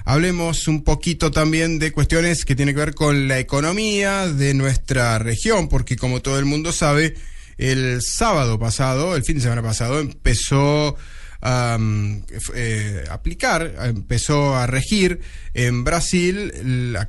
hablemos un poquito también de cuestiones que tienen que ver con la economía de nuestra región, porque como todo el mundo sabe, el sábado pasado, el fin de semana pasado, empezó a empezó a regir en Brasil,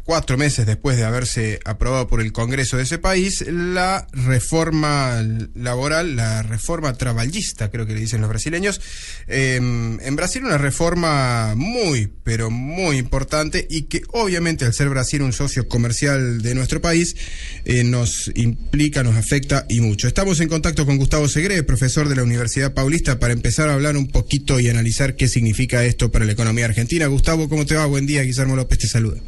4 meses después de haberse aprobado por el Congreso de ese país, la reforma laboral, la reforma traballista, creo que le dicen los brasileños. En Brasil una reforma muy, pero muy importante y que obviamente al ser Brasil un socio comercial de nuestro país, nos implica, nos afecta y mucho. Estamos en contacto con Gustavo Segre, profesor de la Universidad Paulista, para empezar a hablar un poquito y analizar qué significa esto para la economía argentina. Gustavo, ¿cómo te va? Buen día, Guillermo López te saluda.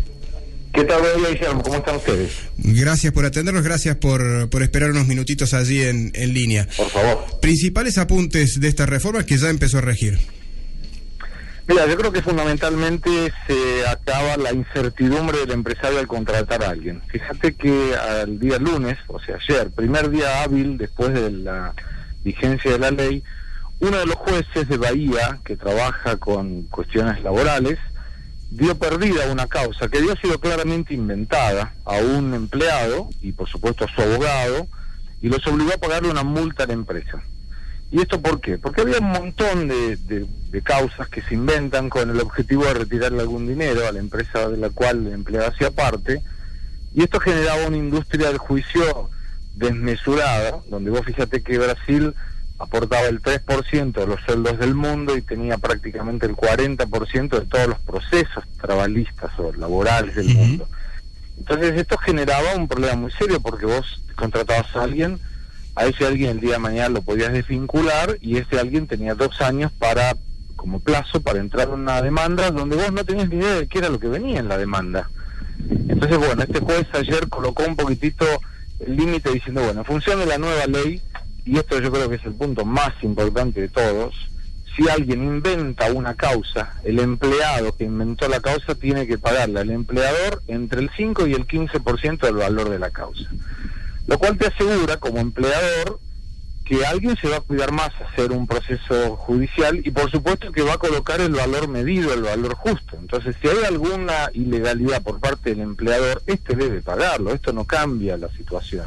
¿Qué tal, buen día, Guillermo? ¿Cómo están ustedes? Gracias por atendernos, gracias por esperar unos minutitos allí en línea. Por favor. Principales apuntes de esta reforma que ya empezó a regir. Mira, yo creo que fundamentalmente se acaba la incertidumbre del empresario al contratar a alguien. Fíjate que al día lunes, o sea, ayer, primer día hábil después de la vigencia de la ley, uno de los jueces de Bahía, que trabaja con cuestiones laborales, dio perdida una causa que había sido claramente inventada a un empleado y por supuesto a su abogado, y los obligó a pagarle una multa a la empresa. ¿Y esto por qué? Porque había un montón de causas que se inventan con el objetivo de retirarle algún dinero a la empresa de la cual el empleado hacía parte, y esto generaba una industria del juicio desmesurada, donde vos fíjate que Brasil aportaba el 3% de los sueldos del mundo y tenía prácticamente el 40% de todos los procesos trabalistas o laborales del mundo. Entonces esto generaba un problema muy serio, porque vos contratabas a alguien, a ese alguien el día de mañana lo podías desvincular, y ese alguien tenía 2 años como plazo para entrar en una demanda donde vos no tenías ni idea de qué era lo que venía en la demanda. Entonces, bueno, este juez ayer colocó un poquitito el límite diciendo, bueno, en función de la nueva ley, y esto yo creo que es el punto más importante de todos, si alguien inventa una causa, el empleado que inventó la causa tiene que pagarle al empleador entre el 5 y el 15% del valor de la causa. Lo cual te asegura, como empleador, que alguien se va a cuidar más a hacer un proceso judicial y por supuesto que va a colocar el valor medido, el valor justo. Entonces, si hay alguna ilegalidad por parte del empleador, este debe pagarlo, esto no cambia la situación.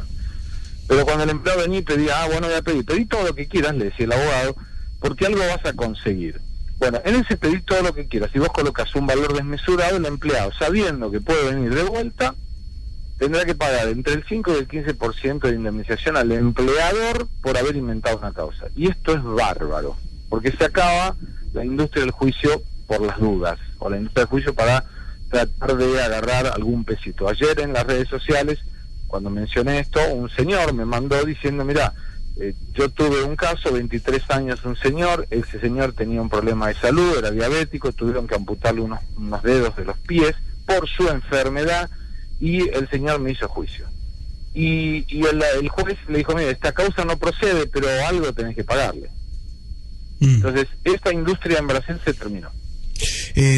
Pero cuando el empleado venía y pedía, bueno, voy a pedí todo lo que quieras, le decía el abogado, porque algo vas a conseguir. Bueno, en ese pedir todo lo que quieras, si vos colocas un valor desmesurado, el empleado, sabiendo que puede venir de vuelta, tendrá que pagar entre el 5 y el 15% de indemnización al empleador por haber inventado una causa. Y esto es bárbaro, porque se acaba la industria del juicio por las dudas, o la industria del juicio para tratar de agarrar algún pesito. Ayer en las redes sociales, cuando mencioné esto, un señor me mandó diciendo, mira, yo tuve un caso, 23 años, un señor, ese señor tenía un problema de salud, era diabético, tuvieron que amputarle unos dedos de los pies por su enfermedad, y el señor me hizo juicio. Y el juez le dijo, mira, esta causa no procede, pero algo tenés que pagarle. Entonces, esta industria en Brasil se terminó.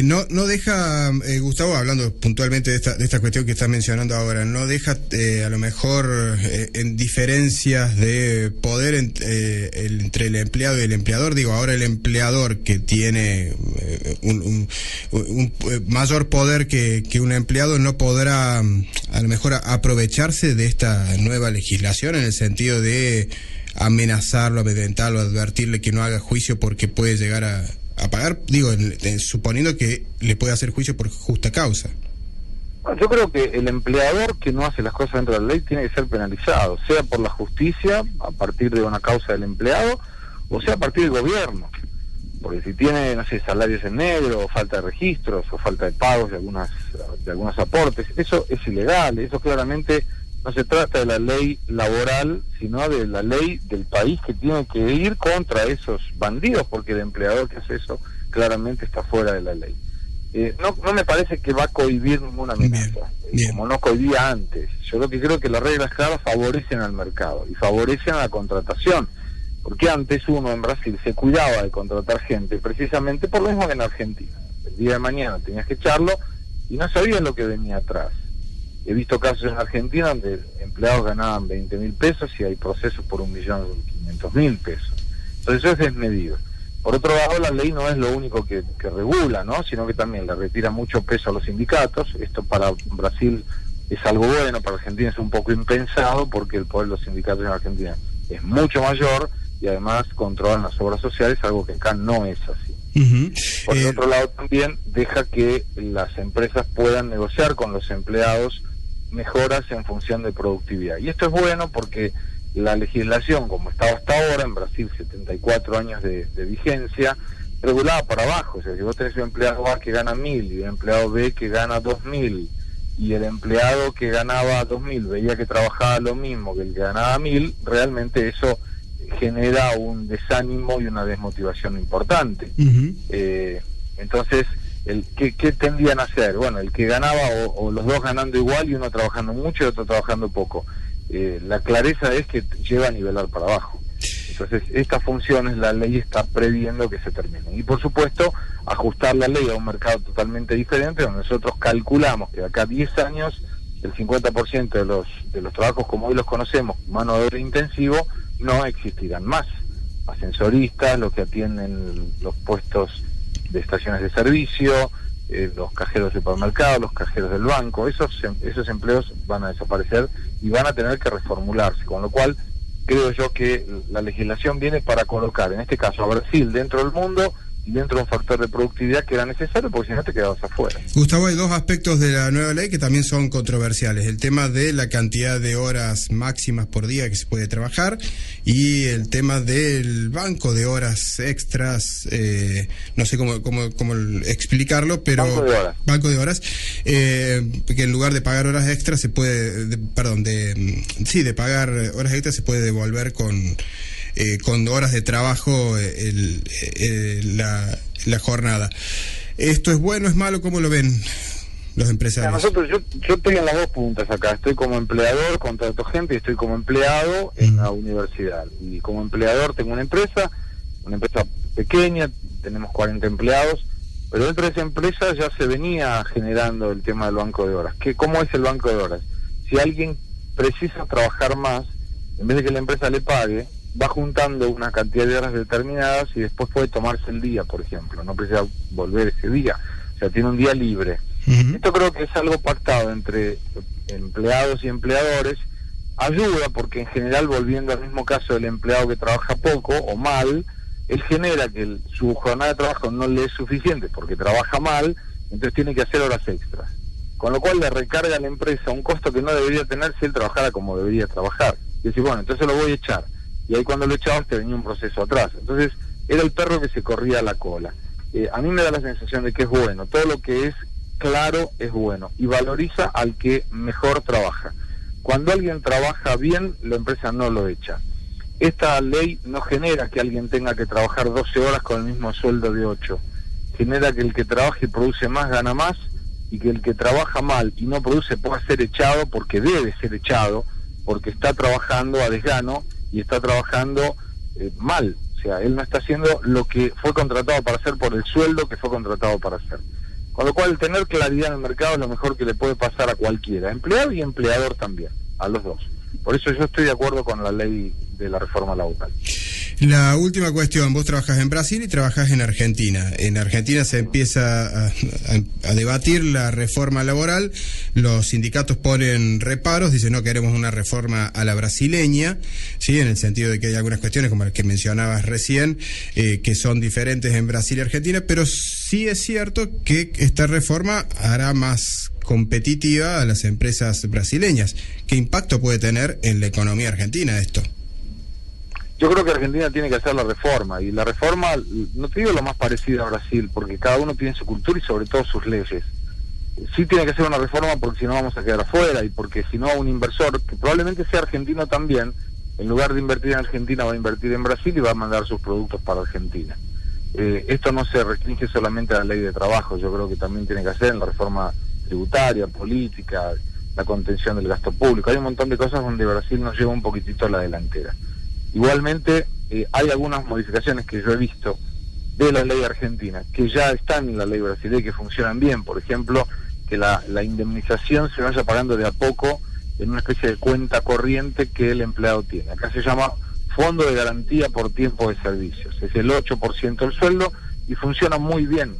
No deja, Gustavo, hablando puntualmente de esta cuestión que estás mencionando ahora, no deja a lo mejor en diferencias de poder entre el empleado y el empleador. Digo, ahora el empleador que tiene un mayor poder que un empleado no podrá a lo mejor aprovecharse de esta nueva legislación en el sentido de amenazarlo, amedrentarlo, advertirle que no haga juicio porque puede llegar a pagar, digo, suponiendo que le puede hacer juicio por justa causa. Yo creo que el empleador que no hace las cosas dentro de la ley tiene que ser penalizado, sea por la justicia, a partir de una causa del empleado, o sea a partir del gobierno. Porque si tiene, no sé, salarios en negro, o falta de registros, o falta de pagos de algunos aportes, eso es ilegal. Eso claramente no se trata de la ley laboral, sino de la ley del país, que tiene que ir contra esos bandidos, porque el empleador que hace eso claramente está fuera de la ley. No me parece que va a cohibir ninguna amenaza, como no cohibía antes. Yo lo que creo es que las reglas claras favorecen al mercado y favorecen a la contratación, porque antes uno en Brasil se cuidaba de contratar gente precisamente por lo mismo que en Argentina. El día de mañana tenías que echarlo y no sabían lo que venía atrás. He visto casos en Argentina donde empleados ganaban 20.000 pesos y hay procesos por 1.500.000 pesos. Entonces eso es desmedido. Por otro lado, la ley no es lo único que regula, ¿no? Sino que también le retira mucho peso a los sindicatos. Esto para Brasil es algo bueno, para Argentina es un poco impensado, porque el poder de los sindicatos en Argentina es mucho mayor y además controlan las obras sociales, algo que acá no es así. Por el otro lado, también deja que las empresas puedan negociar con los empleados mejoras en función de productividad. Y esto es bueno porque la legislación, como estaba hasta ahora, en Brasil 74 años de vigencia, regulaba para abajo. O sea, si vos tenés un empleado A que gana 1.000 y un empleado B que gana 2.000, y el empleado que ganaba 2.000 veía que trabajaba lo mismo que el que ganaba 1.000, realmente eso genera un desánimo y una desmotivación importante. Entonces, ¿qué tendían a hacer? Bueno, el que ganaba, o los dos ganando igual y uno trabajando mucho y otro trabajando poco. La clareza es que lleva a nivelar para abajo. Entonces, estas funciones la ley está previendo que se terminen. Y por supuesto, ajustar la ley a un mercado totalmente diferente, donde nosotros calculamos que de acá a 10 años el 50% de los trabajos como hoy los conocemos, mano de obra intensivo, no existirán más. Ascensoristas, los que atienden los puestos de estaciones de servicio, los cajeros de supermercado, los cajeros del banco, esos empleos van a desaparecer y van a tener que reformularse, con lo cual creo yo que la legislación viene para colocar, en este caso, a Brasil dentro del mundo y dentro de un factor de productividad que era necesario, porque si no te quedabas afuera. Gustavo, hay dos aspectos de la nueva ley que también son controversiales: el tema de la cantidad de horas máximas por día que se puede trabajar y el tema del banco de horas extras, no sé cómo explicarlo, pero banco de horas, que en lugar de pagar horas extras se puede, de pagar horas extras se puede devolver con horas de trabajo la jornada. ¿Esto es bueno, es malo? ¿Cómo lo ven los empresarios? Yo estoy en las dos puntas acá. Estoy como empleador, contrato gente, y estoy como empleado en la universidad. Y como empleador tengo una empresa pequeña, tenemos 40 empleados, pero dentro de esa empresa ya se venía generando el tema del banco de horas. ¿Cómo es el banco de horas? Si alguien precisa trabajar más, en vez de que la empresa le pague, va juntando una cantidad de horas determinadas y después puede tomarse el día, por ejemplo, no precisa volver ese día, o sea, tiene un día libre. Esto creo que es algo pactado entre empleados y empleadores, ayuda porque en general, volviendo al mismo caso del empleado que trabaja poco o mal, él genera que su jornada de trabajo no le es suficiente porque trabaja mal, entonces tiene que hacer horas extras, con lo cual le recarga a la empresa un costo que no debería tener si él trabajara como debería trabajar. Y decir, bueno, entonces lo voy a echar. Y ahí cuando lo echabas te venía un proceso atrás. Entonces era el perro que se corría la cola. A mí me da la sensación de que es bueno. Todo lo que es claro es bueno y valoriza al que mejor trabaja. Cuando alguien trabaja bien, la empresa no lo echa. Esta ley no genera que alguien tenga que trabajar 12 horas con el mismo sueldo de 8. Genera que el que trabaja y produce más gana más, y que el que trabaja mal y no produce pueda ser echado, porque debe ser echado, porque está trabajando a desgano y está trabajando mal. O sea, él no está haciendo lo que fue contratado para hacer por el sueldo que fue contratado para hacer. Con lo cual, tener claridad en el mercado es lo mejor que le puede pasar a cualquiera, empleado y empleador también, a los dos. Por eso yo estoy de acuerdo con la ley de la reforma laboral. La última cuestión: vos trabajás en Brasil y trabajás en Argentina. En Argentina se empieza a debatir la reforma laboral, los sindicatos ponen reparos, dicen no queremos una reforma a la brasileña, ¿sí? En el sentido de que hay algunas cuestiones como las que mencionabas recién, que son diferentes en Brasil y Argentina, pero sí es cierto que esta reforma hará más competitiva a las empresas brasileñas. ¿Qué impacto puede tener en la economía argentina esto? Yo creo que Argentina tiene que hacer la reforma, y la reforma, no te digo lo más parecido a Brasil, porque cada uno tiene su cultura y sobre todo sus leyes. Sí tiene que hacer una reforma porque si no vamos a quedar afuera, y porque si no un inversor, que probablemente sea argentino también, en lugar de invertir en Argentina va a invertir en Brasil y va a mandar sus productos para Argentina. Esto no se restringe solamente a la ley de trabajo, yo creo que también tiene que hacer en la reforma tributaria, política, la contención del gasto público. Hay un montón de cosas donde Brasil nos lleva un poquitito a la delantera. Igualmente, hay algunas modificaciones que yo he visto de la ley argentina, que ya están en la ley brasileña y que funcionan bien. Por ejemplo, que la indemnización se vaya pagando de a poco en una especie de cuenta corriente que el empleado tiene. Acá se llama fondo de garantía por tiempo de servicios. Es el 8% del sueldo y funciona muy bien.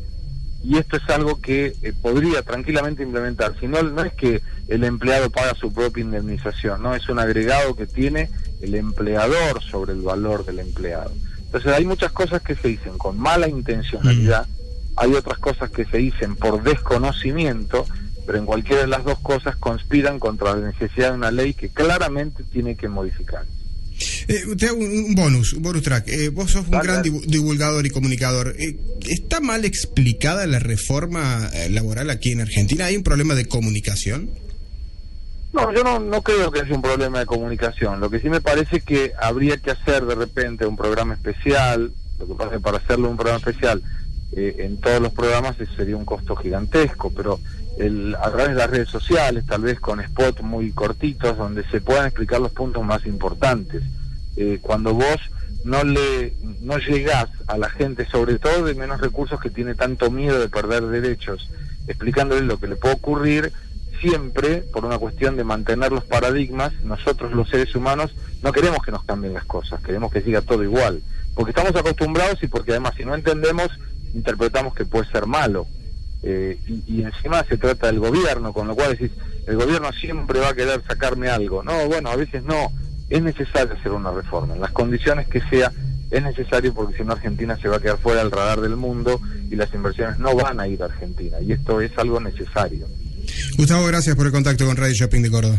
Y esto es algo que podría tranquilamente implementar. Si no, no es que el empleado paga su propia indemnización, no, es un agregado que tiene el empleador sobre el valor del empleado. Entonces hay muchas cosas que se dicen con mala intencionalidad, hay otras cosas que se dicen por desconocimiento, pero en cualquiera de las dos cosas conspiran contra la necesidad de una ley que claramente tiene que modificar. Te hago un bonus track. Vos sos un gran divulgador y comunicador. ¿Está mal explicada la reforma laboral aquí en Argentina? ¿Hay un problema de comunicación? No, yo no creo que haya un problema de comunicación. Lo que sí me parece que habría que hacer de repente un programa especial. Lo que pasa es que para hacerlo un programa especial en todos los programas sería un costo gigantesco, pero a través de las redes sociales, tal vez con spots muy cortitos, donde se puedan explicar los puntos más importantes. Cuando vos no llegás a la gente, sobre todo de menos recursos, que tiene tanto miedo de perder derechos, explicándole lo que le puede ocurrir, siempre, por una cuestión de mantener los paradigmas, nosotros los seres humanos no queremos que nos cambien las cosas, queremos que siga todo igual, porque estamos acostumbrados y porque además si no entendemos, interpretamos que puede ser malo. Y encima se trata del gobierno, con lo cual decís, el gobierno siempre va a querer sacarme algo. No, bueno, a veces no, es necesario hacer una reforma, en las condiciones que sea, es necesario, porque si no Argentina se va a quedar fuera del radar del mundo y las inversiones no van a ir a Argentina, y esto es algo necesario. Gustavo, gracias por el contacto con Radio Shopping de Córdoba.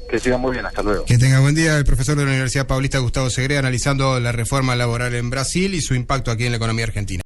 Que siga muy bien, hasta luego. Que tenga buen día. El profesor de la Universidad Paulista, Gustavo Segre, analizando la reforma laboral en Brasil y su impacto aquí en la economía argentina.